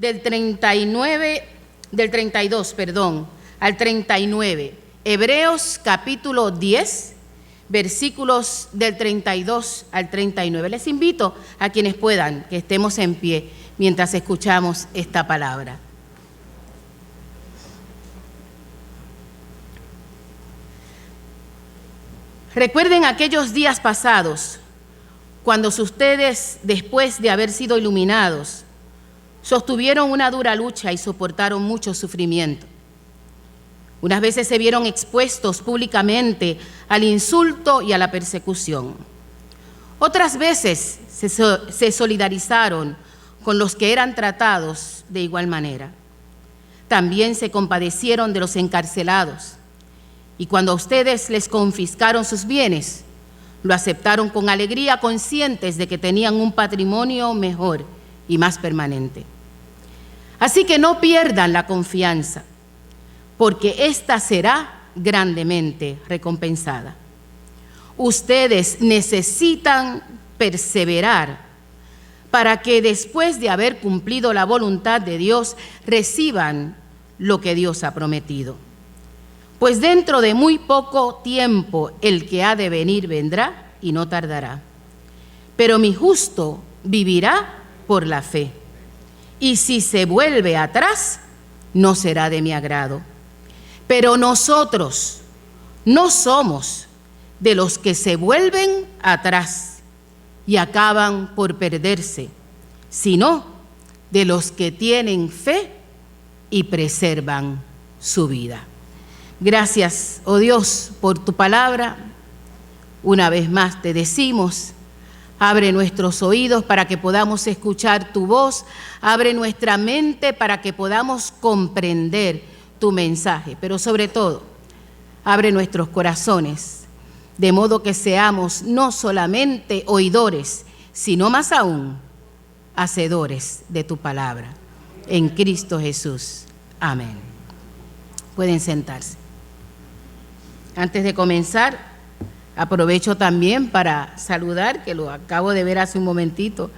del 32, al 39. Hebreos capítulo 10, versículos del 32 al 39. Les invito a quienes puedan que estemos en pie mientras escuchamos esta palabra. Recuerden aquellos días pasados, cuando ustedes, después de haber sido iluminados, sostuvieron una dura lucha y soportaron mucho sufrimiento. Unas veces se vieron expuestos públicamente al insulto y a la persecución. Otras veces se solidarizaron con los que eran tratados de igual manera. También se compadecieron de los encarcelados. Y cuando a ustedes les confiscaron sus bienes, lo aceptaron con alegría, conscientes de que tenían un patrimonio mejor y más permanente. Así que no pierdan la confianza, porque ésta será grandemente recompensada. Ustedes necesitan perseverar para que después de haber cumplido la voluntad de Dios, reciban lo que Dios ha prometido. Pues dentro de muy poco tiempo el que ha de venir vendrá y no tardará. Pero mi justo vivirá por la fe. Y si se vuelve atrás, no será de mi agrado. Pero nosotros no somos de los que se vuelven atrás y acaban por perderse, sino de los que tienen fe y preservan su vida. Gracias, oh Dios, por tu palabra. Una vez más te decimos, abre nuestros oídos para que podamos escuchar tu voz, abre nuestra mente para que podamos comprender tu mensaje, pero sobre todo, abre nuestros corazones, de modo que seamos no solamente oidores, sino más aún, hacedores de tu palabra. En Cristo Jesús. Amén. Pueden sentarse. Antes de comenzar, aprovecho también para saludar, que lo acabo de ver hace un momentito,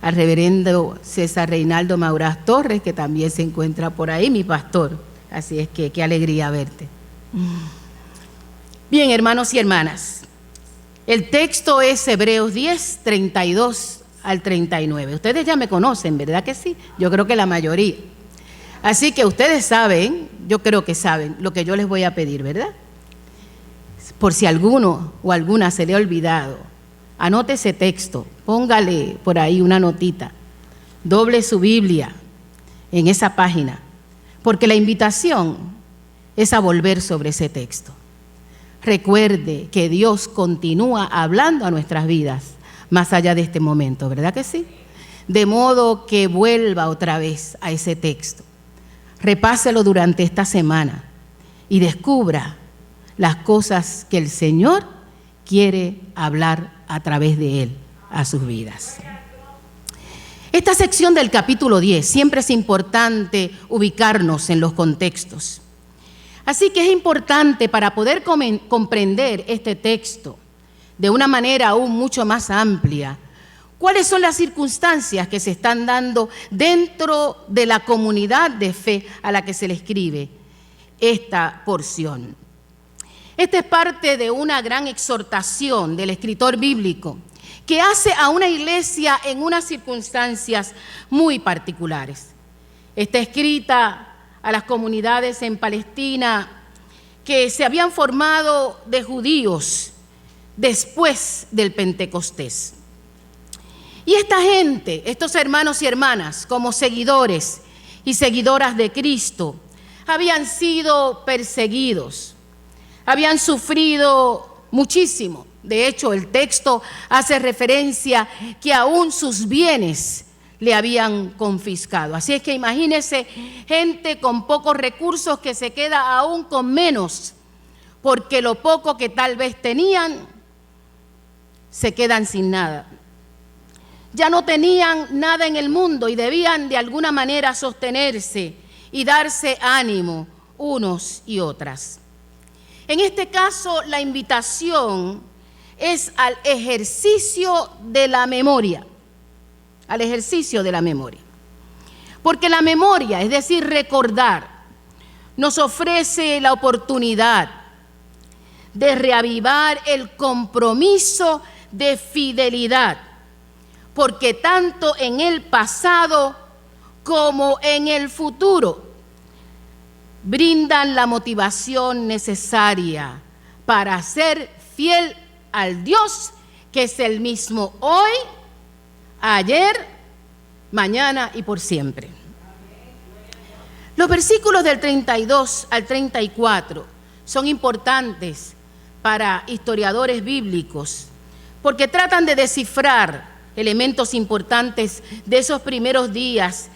al reverendo César Reinaldo Mauraz Torres, que también se encuentra por ahí, mi pastor. Así es que qué alegría verte. Bien, hermanos y hermanas, el texto es Hebreos 10, 32 al 39. Ustedes ya me conocen, ¿verdad que sí? Yo creo que la mayoría. Así que ustedes saben, yo creo que saben lo que yo les voy a pedir, ¿verdad? Por si alguno o alguna se le ha olvidado, anote ese texto, póngale por ahí una notita, doble su Biblia en esa página, porque la invitación es a volver sobre ese texto. Recuerde que Dios continúa hablando a nuestras vidas más allá de este momento, ¿verdad que sí? De modo que vuelva otra vez a ese texto. Repáselo durante esta semana y descubra las cosas que el Señor quiere hablar a través de Él a sus vidas. Esta sección del capítulo 10, siempre es importante ubicarnos en los contextos. Así que es importante para poder comprender este texto de una manera aún mucho más amplia, ¿cuáles son las circunstancias que se están dando dentro de la comunidad de fe a la que se le escribe esta porción? Esta es parte de una gran exhortación del escritor bíblico que hace a una iglesia en unas circunstancias muy particulares. Está escrita a las comunidades en Palestina que se habían formado de judíos después del Pentecostés. Y esta gente, estos hermanos y hermanas, como seguidores y seguidoras de Cristo, habían sido perseguidos, habían sufrido muchísimo. De hecho, el texto hace referencia que aún sus bienes le habían confiscado. Así es que imagínense gente con pocos recursos que se queda aún con menos, porque lo poco que tal vez tenían, se quedan sin nada. Ya no tenían nada en el mundo y debían de alguna manera sostenerse y darse ánimo unos y otras. En este caso, la invitación es al ejercicio de la memoria, al ejercicio de la memoria. Porque la memoria, es decir, recordar, nos ofrece la oportunidad de reavivar el compromiso de fidelidad, porque tanto en el pasado como en el futuro brindan la motivación necesaria para ser fiel al Dios que es el mismo hoy, ayer, mañana y por siempre. Los versículos del 32 al 34 son importantes para historiadores bíblicos porque tratan de descifrar elementos importantes de esos primeros días,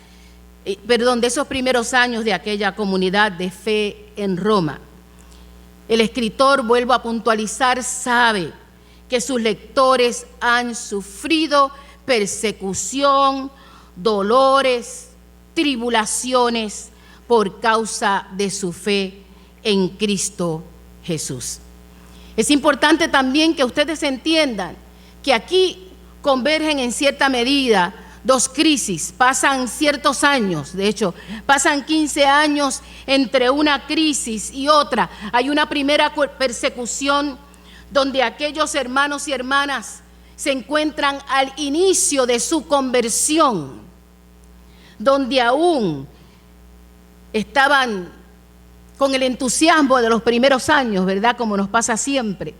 de esos primeros años de aquella comunidad de fe en Roma. El escritor, vuelvo a puntualizar, sabe que sus lectores han sufrido persecución, dolores, tribulaciones por causa de su fe en Cristo Jesús. Es importante también que ustedes entiendan que aquí convergen en cierta medida dos crisis, pasan ciertos años, de hecho, pasan 15 años entre una crisis y otra. Hay una primera persecución donde aquellos hermanos y hermanas se encuentran al inicio de su conversión, donde aún estaban con el entusiasmo de los primeros años, ¿verdad? Como nos pasa siempre,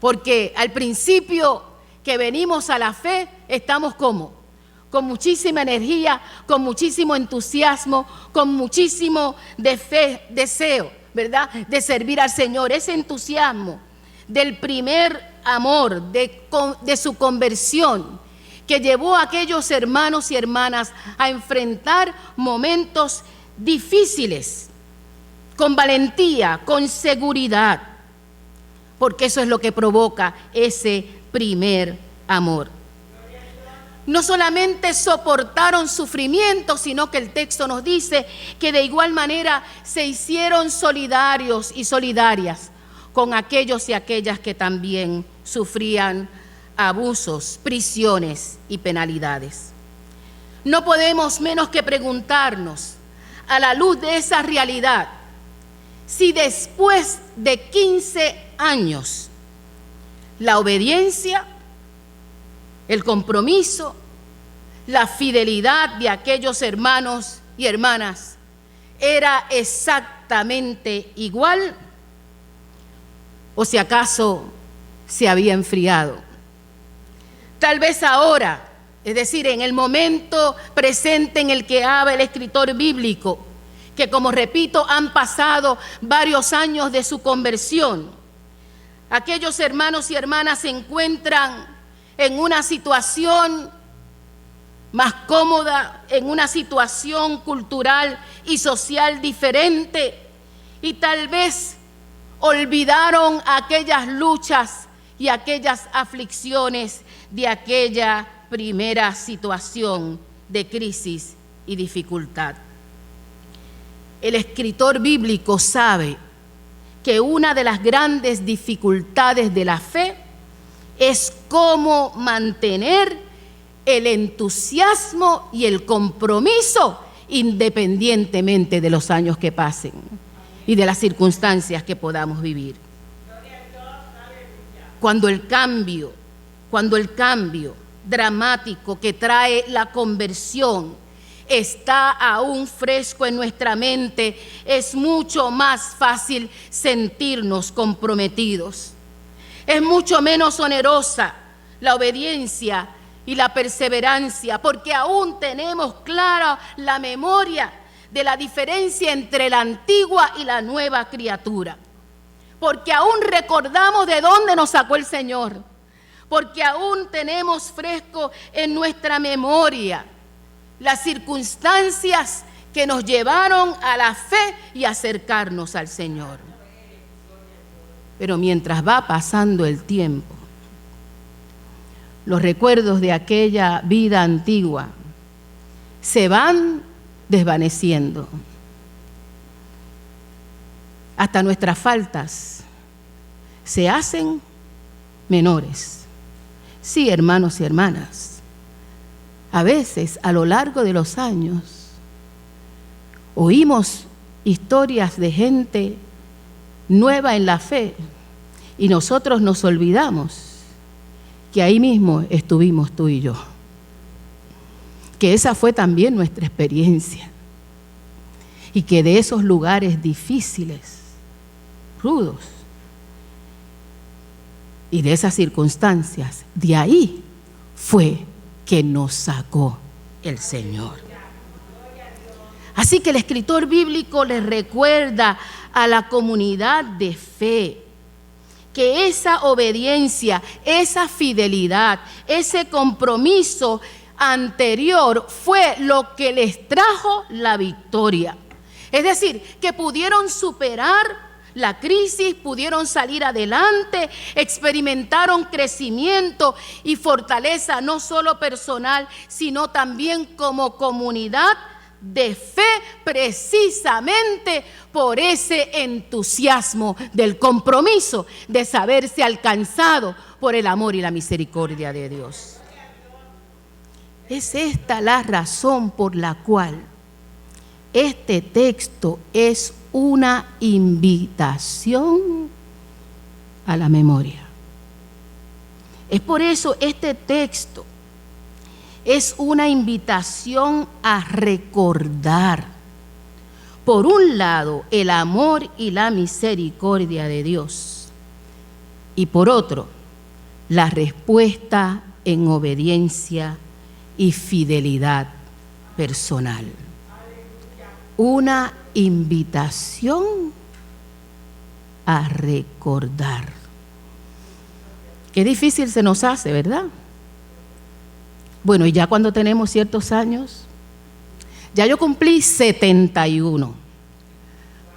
porque al principio que venimos a la fe, estamos como con muchísima energía, con muchísimo entusiasmo, con muchísimo deseo, ¿verdad? De servir al Señor. Ese entusiasmo del primer amor, de su conversión, que llevó a aquellos hermanos y hermanas a enfrentar momentos difíciles, con valentía, con seguridad, porque eso es lo que provoca ese primer amor. No solamente soportaron sufrimiento, sino que el texto nos dice que de igual manera se hicieron solidarios y solidarias con aquellos y aquellas que también sufrían abusos, prisiones y penalidades. No podemos menos que preguntarnos, a la luz de esa realidad, si después de 15 años la obediencia, el compromiso, la fidelidad de aquellos hermanos y hermanas era exactamente igual, o si acaso se había enfriado. Tal vez ahora, es decir, en el momento presente en el que habla el escritor bíblico, que como repito, han pasado varios años de su conversión, aquellos hermanos y hermanas se encuentran en una situación más cómoda, en una situación cultural y social diferente, y tal vez olvidaron aquellas luchas y aquellas aflicciones de aquella primera situación de crisis y dificultad. El escritor bíblico sabe que una de las grandes dificultades de la fe es cómo mantener el entusiasmo y el compromiso independientemente de los años que pasen y de las circunstancias que podamos vivir. Cuando el cambio dramático que trae la conversión está aún fresco en nuestra mente, es mucho más fácil sentirnos comprometidos. Es mucho menos onerosa la obediencia y la perseverancia, porque aún tenemos clara la memoria de la diferencia entre la antigua y la nueva criatura, porque aún recordamos de dónde nos sacó el Señor, porque aún tenemos fresco en nuestra memoria las circunstancias que nos llevaron a la fe y acercarnos al Señor. Pero mientras va pasando el tiempo, los recuerdos de aquella vida antigua se van desvaneciendo. Hasta nuestras faltas se hacen menores. Sí, hermanos y hermanas, a veces a lo largo de los años Oímos historias de gente nueva en la fe y nosotros nos olvidamos que ahí mismo estuvimos tú y yo. Que esa fue también nuestra experiencia. Y que de esos lugares difíciles, rudos, y de esas circunstancias, de ahí fue que nos sacó el Señor. Así que el escritor bíblico le recuerda a la comunidad de fe que esa obediencia, esa fidelidad, ese compromiso anterior fue lo que les trajo la victoria. Es decir, que pudieron superar la crisis, pudieron salir adelante, experimentaron crecimiento y fortaleza, no solo personal, sino también como comunidad de fe, precisamente por ese entusiasmo del compromiso de saberse alcanzado por el amor y la misericordia de Dios. Es esta la razón por la cual este texto es una invitación a la memoria. Es por eso este texto es una invitación a recordar, por un lado, el amor y la misericordia de Dios, y por otro, la respuesta en obediencia y fidelidad personal. Una invitación a recordar. Qué difícil se nos hace, ¿verdad? Bueno, y ya cuando tenemos ciertos años, ya yo cumplí 71.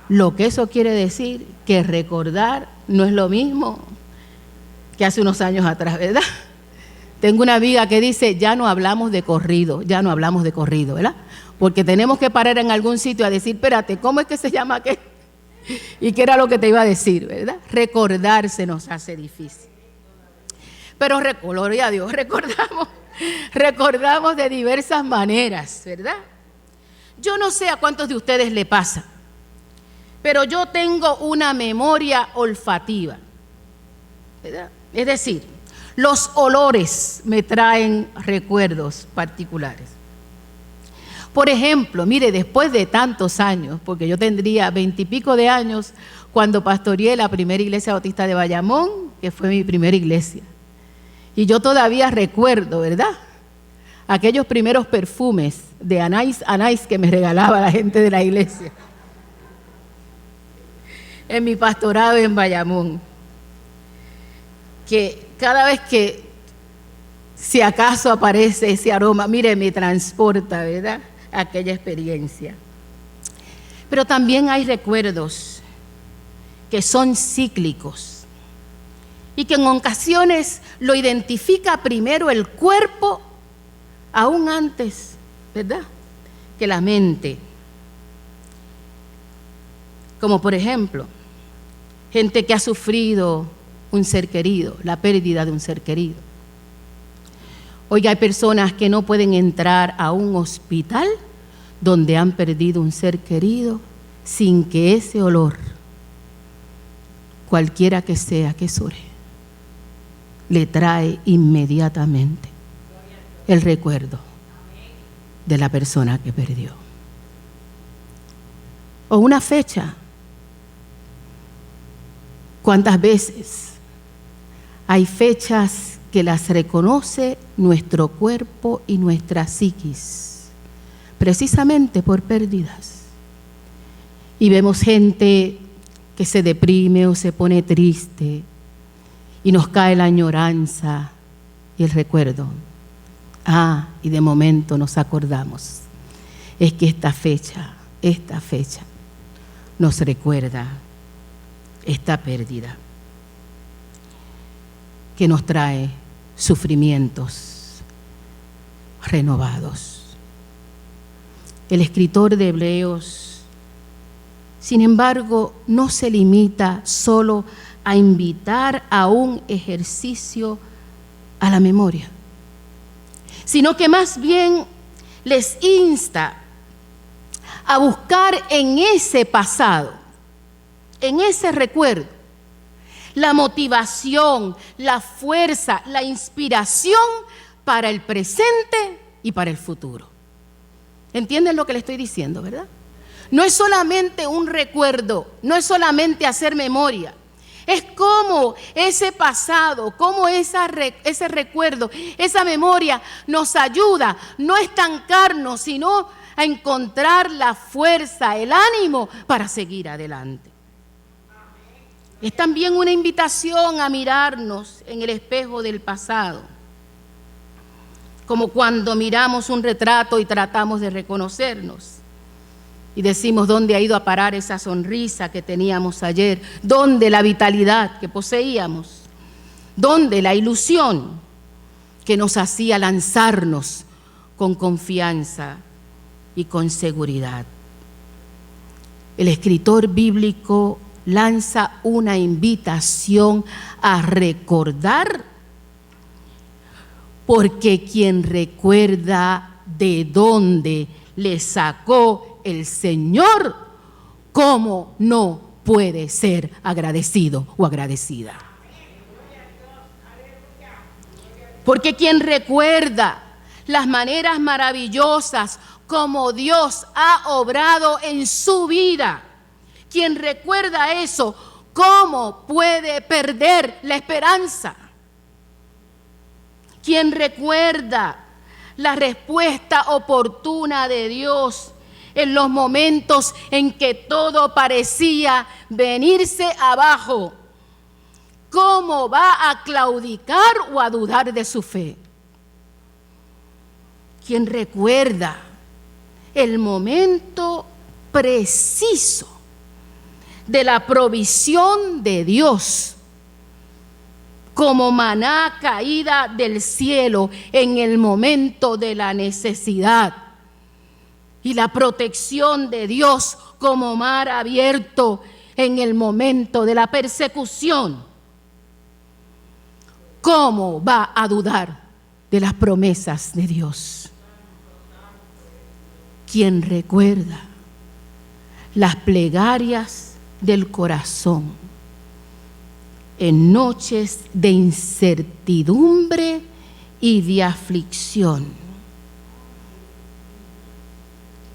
Lo que eso quiere decir que recordar no es lo mismo que hace unos años atrás, ¿verdad? Tengo una amiga que dice, ya no hablamos de corrido, ¿verdad? Porque tenemos que parar en algún sitio a decir, espérate, ¿cómo es que se llama aquel? ¿Y qué era lo que te iba a decir, verdad? Recordar se nos hace difícil. Pero gloria a Dios, recordamos de diversas maneras, ¿verdad? Yo no sé a cuántos de ustedes le pasa, pero yo tengo una memoria olfativa, ¿verdad? Es decir, los olores me traen recuerdos particulares. Por ejemplo, mire, después de tantos años, porque yo tendría 20 y pico de años cuando pastoreé la primera iglesia bautista de Bayamón, que fue mi primera iglesia. Y yo todavía recuerdo, ¿verdad?, aquellos primeros perfumes de anís que me regalaba la gente de la iglesia en mi pastorado en Bayamón. Que cada vez que, si acaso aparece ese aroma, mire, me transporta, ¿verdad?, aquella experiencia. Pero también hay recuerdos que son cíclicos y que en ocasiones lo identifica primero el cuerpo, aún antes, ¿verdad?, que la mente. Como por ejemplo, gente que ha sufrido un ser querido, la pérdida de un ser querido. Oiga, hay personas que no pueden entrar a un hospital donde han perdido un ser querido sin que ese olor, cualquiera que sea que sure, le trae inmediatamente el recuerdo de la persona que perdió. O una fecha. ¿Cuántas veces hay fechas que las reconoce nuestro cuerpo y nuestra psiquis, precisamente por pérdidas? Y vemos gente que se deprime o se pone triste y nos cae la añoranza y el recuerdo. Y de momento nos acordamos. Es que esta fecha nos recuerda esta pérdida que nos trae sufrimientos renovados. El escritor de Hebreos, sin embargo, no se limita solo a invitar a un ejercicio a la memoria, sino que más bien les insta a buscar en ese pasado, en ese recuerdo, la motivación, la fuerza, la inspiración para el presente y para el futuro. ¿Entienden lo que le estoy diciendo, verdad? No es solamente un recuerdo, no es solamente hacer memoria. Es como ese pasado, como ese recuerdo, esa memoria nos ayuda no a estancarnos, sino a encontrar la fuerza, el ánimo para seguir adelante. Es también una invitación a mirarnos en el espejo del pasado, como cuando miramos un retrato y tratamos de reconocernos. Y decimos, ¿dónde ha ido a parar esa sonrisa que teníamos ayer? ¿Dónde la vitalidad que poseíamos? ¿Dónde la ilusión que nos hacía lanzarnos con confianza y con seguridad? El escritor bíblico lanza una invitación a recordar, porque quien recuerda de dónde le sacó el Señor, ¿cómo no puede ser agradecido o agradecida? Porque quien recuerda las maneras maravillosas como Dios ha obrado en su vida, quien recuerda eso, ¿cómo puede perder la esperanza? Quien recuerda la respuesta oportuna de Dios en los momentos en que todo parecía venirse abajo, ¿cómo va a claudicar o a dudar de su fe? Quien recuerda el momento preciso de la provisión de Dios, como maná caída del cielo en el momento de la necesidad, y la protección de Dios como mar abierto en el momento de la persecución, ¿cómo va a dudar de las promesas de Dios? Quien recuerda las plegarias del corazón en noches de incertidumbre y de aflicción,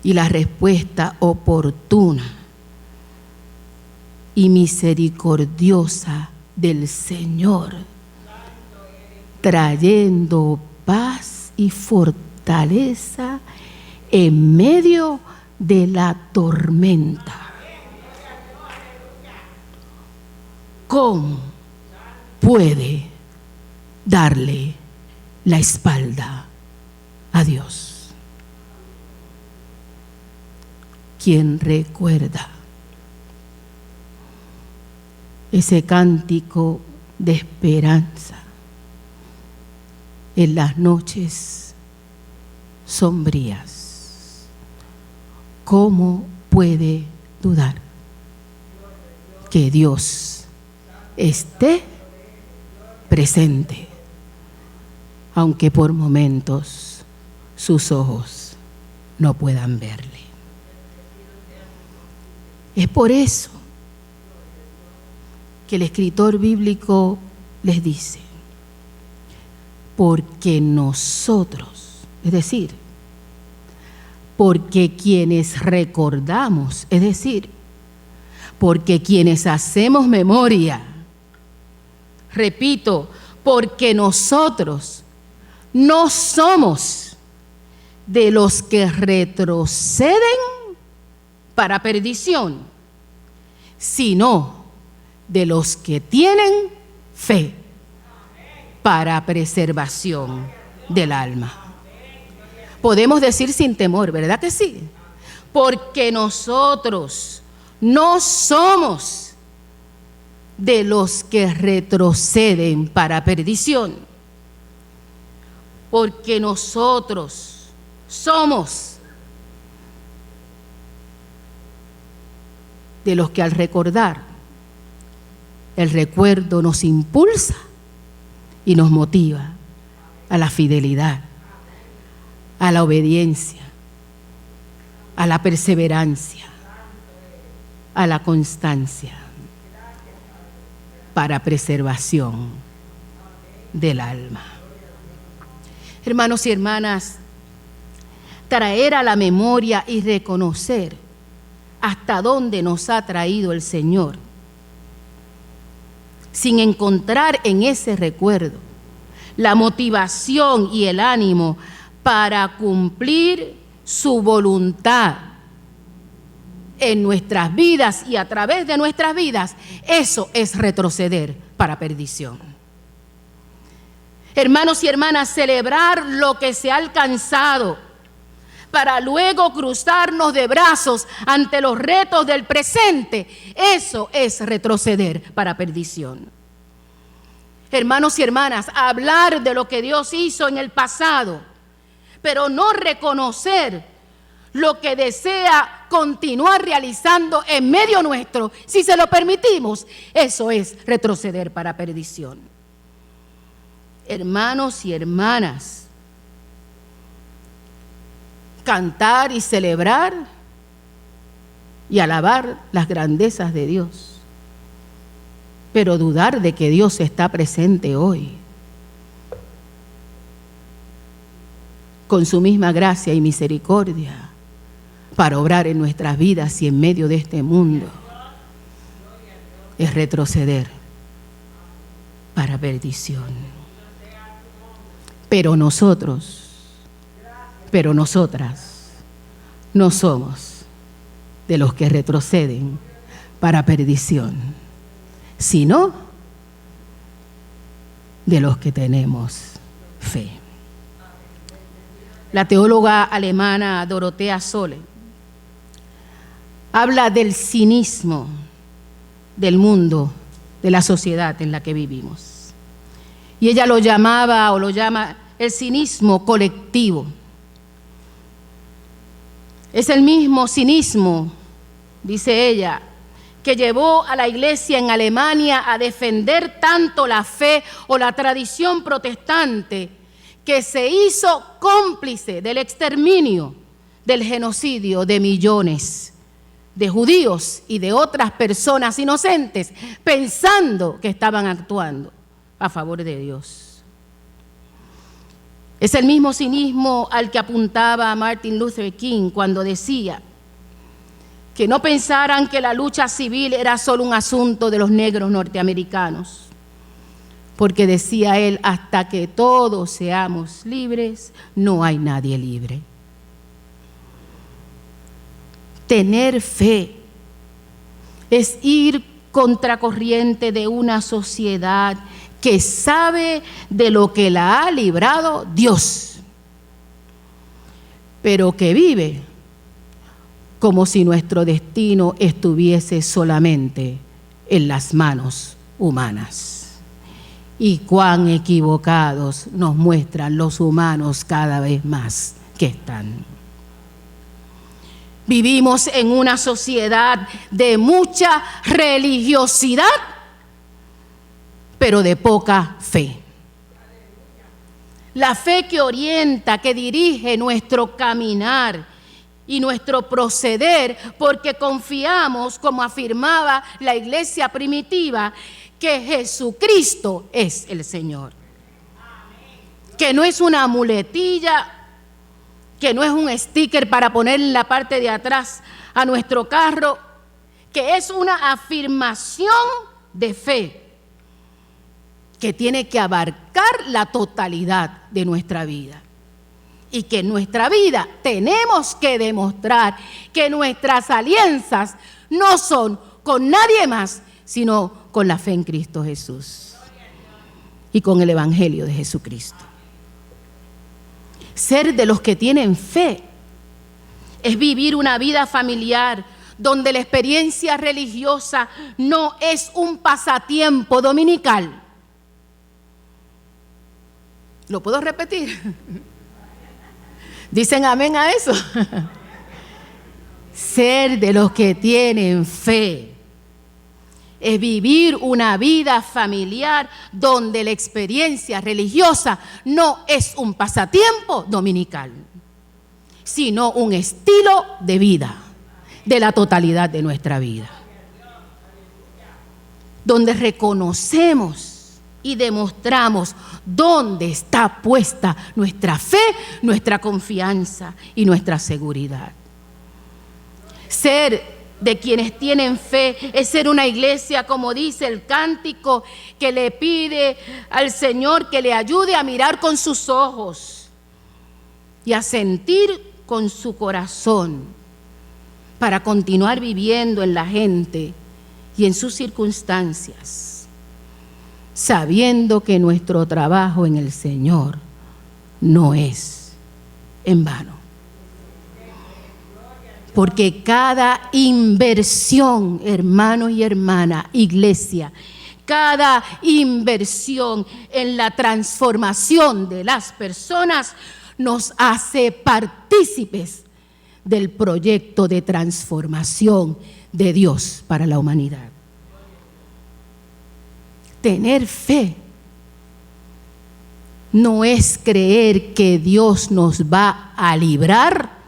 y la respuesta oportuna y misericordiosa del Señor, trayendo paz y fortaleza en medio de la tormenta. ¿Cómo puede darle la espalda a Dios? Quien recuerda ese cántico de esperanza en las noches sombrías, ¿cómo puede dudar que Dios esté presente, aunque por momentos sus ojos no puedan verle? Es por eso que el escritor bíblico les dice, porque nosotros, es decir, porque quienes recordamos, es decir, porque quienes hacemos memoria, repito, porque nosotros no somos de los que retroceden para perdición, sino de los que tienen fe para preservación del alma. Podemos decir sin temor, ¿verdad que sí? Porque nosotros no somos de los que retroceden para perdición, porque nosotros somos de los que al recordar, el recuerdo nos impulsa y nos motiva a la fidelidad, a la obediencia, a la perseverancia, a la constancia, para preservación del alma. Hermanos y hermanas, traer a la memoria y reconocer hasta dónde nos ha traído el Señor, sin encontrar en ese recuerdo la motivación y el ánimo para cumplir su voluntad en nuestras vidas y a través de nuestras vidas, eso es retroceder para perdición. Hermanos y hermanas, celebrar lo que se ha alcanzado para luego cruzarnos de brazos ante los retos del presente, eso es retroceder para perdición. Hermanos y hermanas, hablar de lo que Dios hizo en el pasado, pero no reconocer lo que desea continuar realizando en medio nuestro, si se lo permitimos, eso es retroceder para perdición. Hermanos y hermanas, cantar y celebrar y alabar las grandezas de Dios, pero dudar de que Dios está presente hoy con su misma gracia y misericordia para obrar en nuestras vidas y en medio de este mundo, es retroceder para perdición. Pero nosotras no somos de los que retroceden para perdición, sino de los que tenemos fe. La teóloga alemana Dorothea Sölle habla del cinismo del mundo, de la sociedad en la que vivimos. Y ella lo llama el cinismo colectivo. Es el mismo cinismo, dice ella, que llevó a la iglesia en Alemania a defender tanto la fe o la tradición protestante, que se hizo cómplice del exterminio, del genocidio de millones de judíos y de otras personas inocentes, pensando que estaban actuando a favor de Dios. Es el mismo cinismo al que apuntaba Martin Luther King cuando decía que no pensaran que la lucha civil era solo un asunto de los negros norteamericanos, porque decía él, hasta que todos seamos libres, no hay nadie libre. Tener fe es ir contracorriente de una sociedad que sabe de lo que la ha librado Dios, pero que vive como si nuestro destino estuviese solamente en las manos humanas. Y cuán equivocados nos muestran los humanos cada vez más que están. Vivimos en una sociedad de mucha religiosidad, pero de poca fe. La fe que orienta, que dirige nuestro caminar y nuestro proceder, porque confiamos, como afirmaba la iglesia primitiva, que Jesucristo es el Señor. Que no es una muletilla, que no es un sticker para poner en la parte de atrás a nuestro carro, que es una afirmación de fe que tiene que abarcar la totalidad de nuestra vida. Y que en nuestra vida tenemos que demostrar que nuestras alianzas no son con nadie más, sino con la fe en Cristo Jesús y con el Evangelio de Jesucristo. Ser de los que tienen fe es vivir una vida familiar donde la experiencia religiosa no es un pasatiempo dominical. ¿Lo puedo repetir? ¿Dicen amén a eso? Ser de los que tienen fe es vivir una vida familiar donde la experiencia religiosa no es un pasatiempo dominical. sino un estilo de vida, de la totalidad de nuestra vida, donde reconocemos y demostramos dónde está puesta nuestra fe, nuestra confianza y nuestra seguridad. Ser de quienes tienen fe es ser una iglesia, como dice el cántico, que le pide al Señor que le ayude a mirar con sus ojos y a sentir con su corazón para continuar viviendo en la gente y en sus circunstancias, sabiendo que nuestro trabajo en el Señor no es en vano. Porque cada inversión, hermanos y hermanas, iglesia, cada inversión en la transformación de las personas nos hace partícipes del proyecto de transformación de Dios para la humanidad. Tener fe no es creer que Dios nos va a librar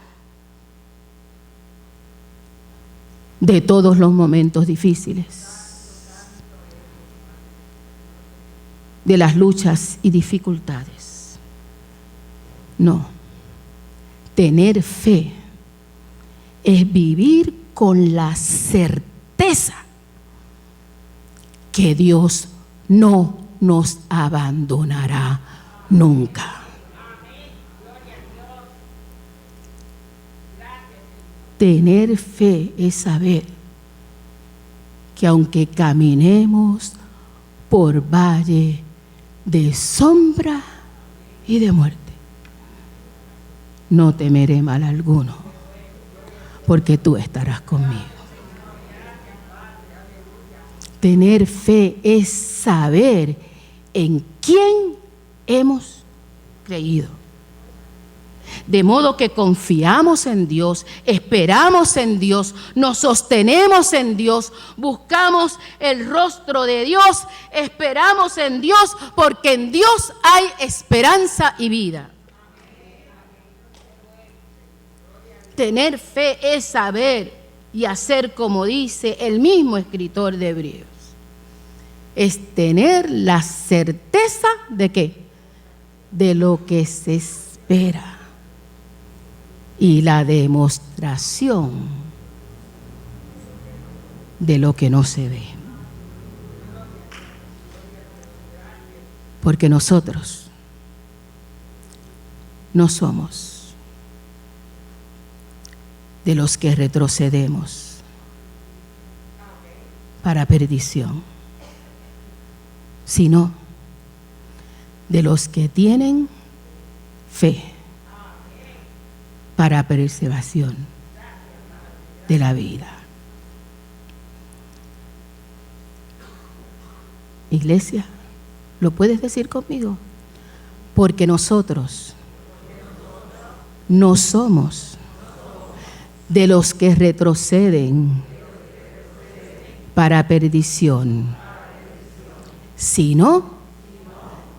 de todos los momentos difíciles, de las luchas y dificultades. No, tener fe es vivir con la certeza que Dios no nos abandonará nunca. Tener fe es saber que aunque caminemos por valle de sombra y de muerte, no temeré mal alguno, porque tú estarás conmigo. Tener fe es saber en quién hemos creído. De modo que confiamos en Dios, esperamos en Dios, nos sostenemos en Dios, buscamos el rostro de Dios, esperamos en Dios, porque en Dios hay esperanza y vida. Tener fe es saber y hacer como dice el mismo escritor de Hebreos. Es tener la certeza de ¿qué? De lo que se espera. Y la demostración de lo que no se ve. Porque nosotros no somos de los que retrocedemos para perdición, sino de los que tienen fe para preservación de la vida. Iglesia, ¿lo puedes decir conmigo? Porque nosotros no somos de los que retroceden para perdición, sino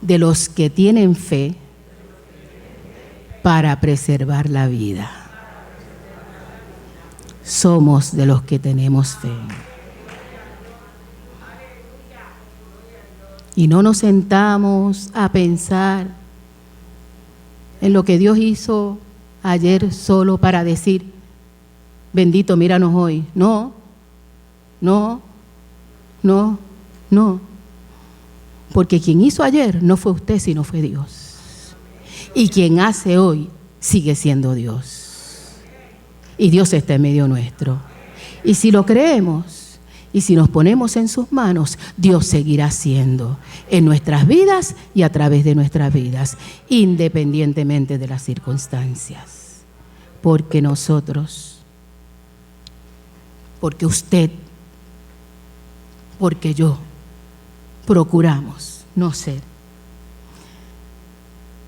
de los que tienen fe para preservar la vida. Somos de los que tenemos fe. Y no nos sentamos a pensar en lo que Dios hizo ayer solo para decir, bendito, míranos hoy. No, no, no, no. Porque quien hizo ayer no fue usted, sino fue Dios. Y quien hace hoy sigue siendo Dios. Y Dios está en medio nuestro. Y si lo creemos y si nos ponemos en sus manos, Dios seguirá siendo en nuestras vidas y a través de nuestras vidas, independientemente de las circunstancias. Porque nosotros, porque usted, porque yo, procuramos no ser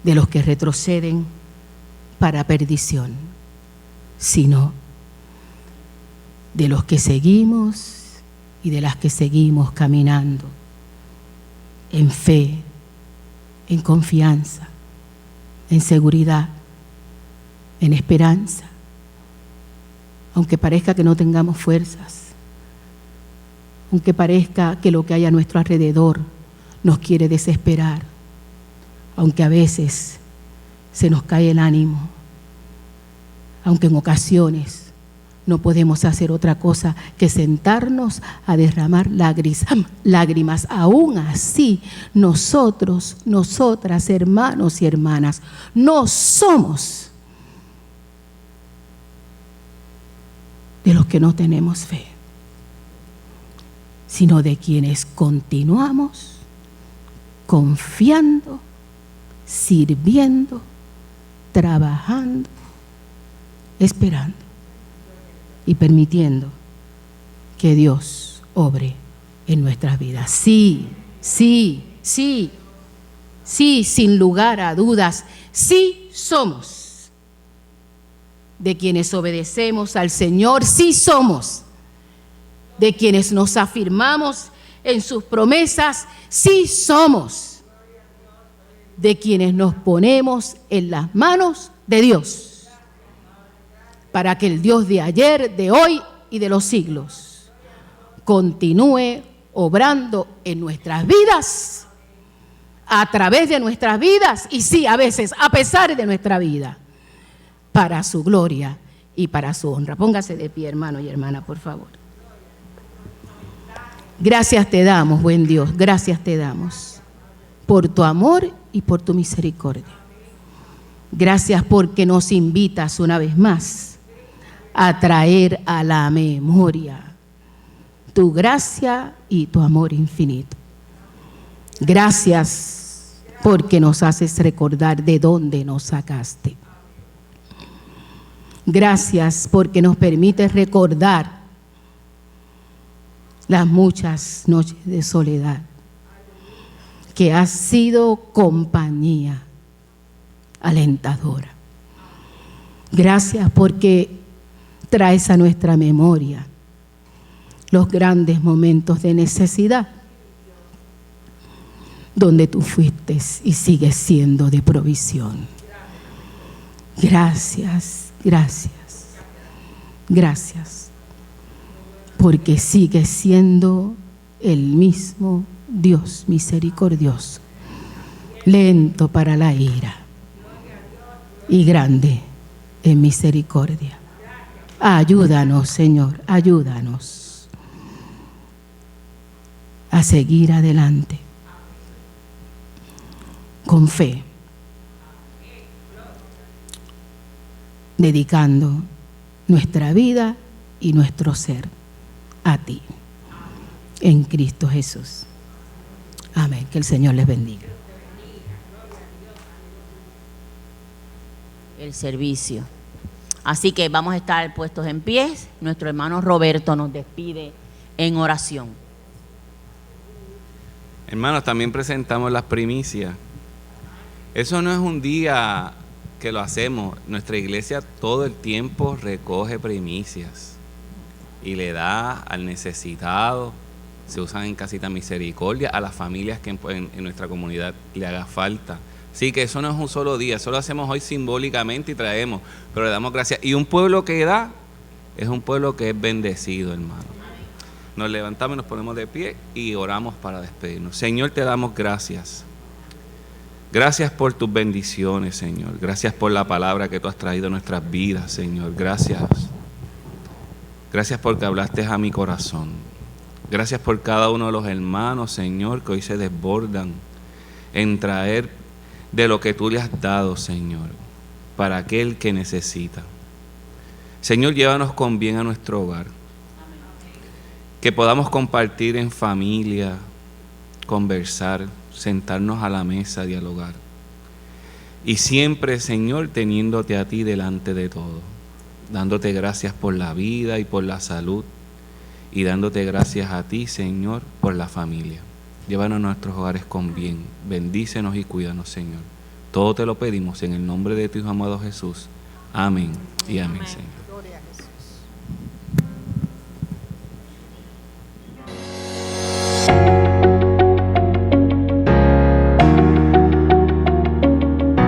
de los que retroceden para perdición, sino de los que seguimos y de las que seguimos caminando en fe, en confianza, en seguridad en esperanza, aunque parezca que no tengamos fuerzas, aunque parezca que lo que hay a nuestro alrededor nos quiere desesperar, aunque a veces se nos cae el ánimo, aunque en ocasiones no podemos hacer otra cosa que sentarnos a derramar lágrimas. Aún así, nosotros, nosotras, hermanos y hermanas, no somos de los que no tenemos fe, sino de quienes continuamos confiando, sirviendo, trabajando, esperando y permitiendo que Dios obre en nuestras vidas. Sí, sin lugar a dudas, sí somos de quienes obedecemos al Señor, sí somos de quienes nos afirmamos en sus promesas, sí somos de quienes nos ponemos en las manos de Dios, para que el Dios de ayer, de hoy y de los siglos continúe obrando en nuestras vidas, a través de nuestras vidas, y sí, a veces, a pesar de nuestra vida, para su gloria y para su honra. Póngase de pie, hermano y hermana, por favor. Gracias te damos, buen Dios, gracias te damos por tu amor y por tu misericordia. Gracias porque nos invitas una vez más a traer a la memoria tu gracia y tu amor infinito. Gracias porque nos haces recordar de dónde nos sacaste. Gracias porque nos permites recordar las muchas noches de soledad, que has sido compañía alentadora. Gracias porque traes a nuestra memoria los grandes momentos de necesidad, donde tú fuiste y sigues siendo de provisión. Gracias, gracias, gracias, porque sigues siendo el mismo Dios misericordioso, lento para la ira y grande en misericordia. Ayúdanos, Señor, ayúdanos a seguir adelante con fe, dedicando nuestra vida y nuestro ser a ti, en Cristo Jesús. Amén. Que el Señor les bendiga. El servicio. Así que vamos a estar puestos en pie. Nuestro hermano Roberto nos despide en oración. Hermanos, también presentamos las primicias. Eso no es un día que lo hacemos. Nuestra iglesia todo el tiempo recoge primicias y le da al necesitado. Se usan en Casita Misericordia a las familias que en nuestra comunidad le haga falta. Así que eso no es un solo día, eso lo hacemos hoy simbólicamente y traemos, pero le damos gracias. Y un pueblo que da es un pueblo que es bendecido, hermano. Nos levantamos, nos ponemos de pie y oramos para despedirnos. Señor, te damos gracias. Gracias por tus bendiciones, Señor. Gracias por la palabra que tú has traído a nuestras vidas, Señor. Gracias. Gracias porque hablaste a mi corazón. Gracias por cada uno de los hermanos, Señor, que hoy se desbordan en traer de lo que tú le has dado, Señor, para aquel que necesita. Señor, llévanos con bien a nuestro hogar. Que podamos compartir en familia, conversar, sentarnos a la mesa, dialogar. Y siempre, Señor, teniéndote a ti delante de todo. Dándote gracias por la vida y por la salud. Y dándote gracias a ti, Señor, por la familia. Llévanos a nuestros hogares con bien. Bendícenos y cuídanos, Señor. Todo te lo pedimos en el nombre de tu Hijo amado Jesús. Amén y amén, Señor.